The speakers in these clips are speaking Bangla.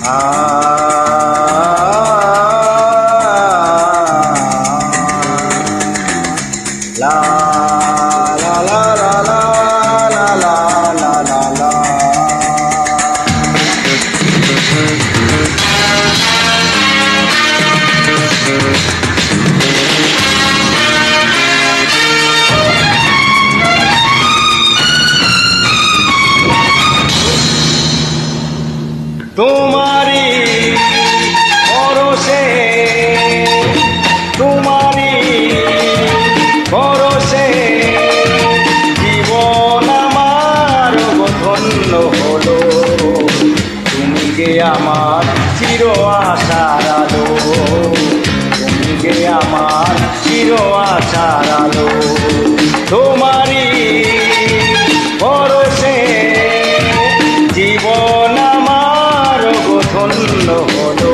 লা লা লা লা লা লা লা লা লা লা। তোমারি পরশে তোমারি পরশে জীবন আমার ধন্য হলো। তুমি যে আমার চির আশার আলো, তুমি যে আমার চির আশার আলো। তোমারি পরশে জীবন ধন্য হলো।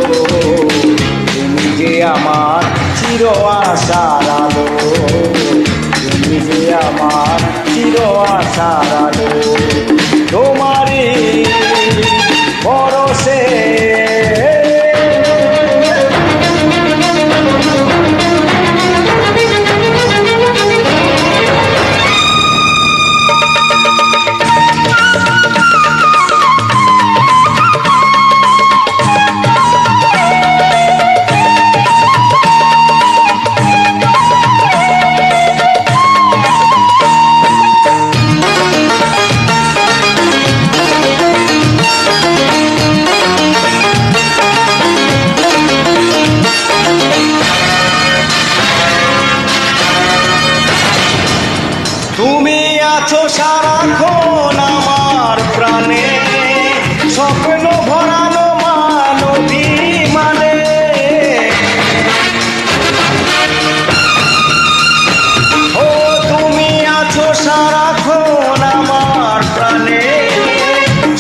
তুমি যে আমার চির আশার আলো, তুমি যে আমার চির আশার আলো। তোমারই পরশে তুমি আছো সারাক্ষণ আমার প্রাণে, স্বপ্ন ভরানো মানবী মানে। ও তুমি আছো সারাক্ষণ আমার প্রাণে,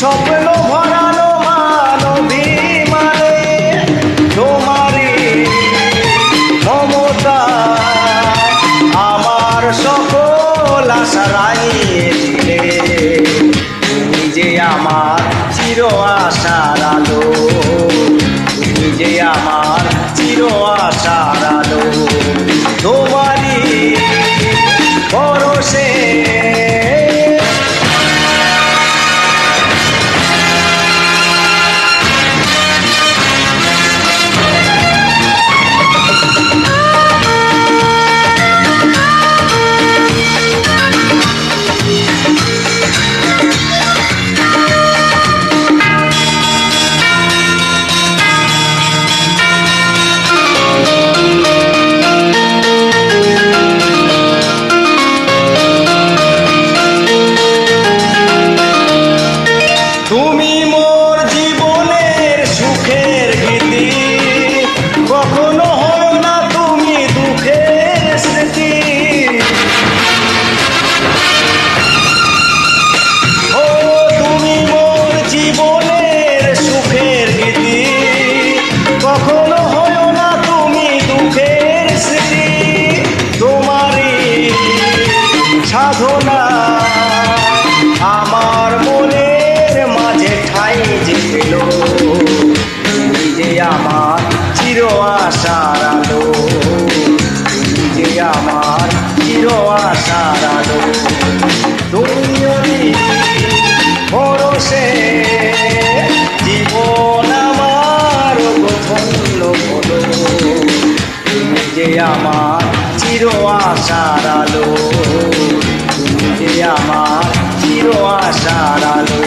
স্বপ্ন ভরানো মানবী মানে। তোমারই মমতা আমার সকল আশা রাঙিয়ে দিলে। তুমি যে আমার চির আশার আলো, তুমি যে আমার চির আশার আলো। তোমারই পরশে তুমি মোর জীবনের সুখের গীতি, কখনো হয় না তুমি দুঃখের স্মৃতি। ও তুমি মোর জীবনের সুখের গীতি, কখনো হয় না তুমি দুঃখের স্মৃতি। তোমারই সাধনা আমার মনে মাঝে ঠাই যে পেল। তুমি যে আমার চির আশার আলো, তুমি যে আমার চির আশার আলো। তুমি পরশে জীবন আমার ধন্য হলো। তুমি যে আমার চির আশার আলো, তুমি যে আমার চির আশার আলো।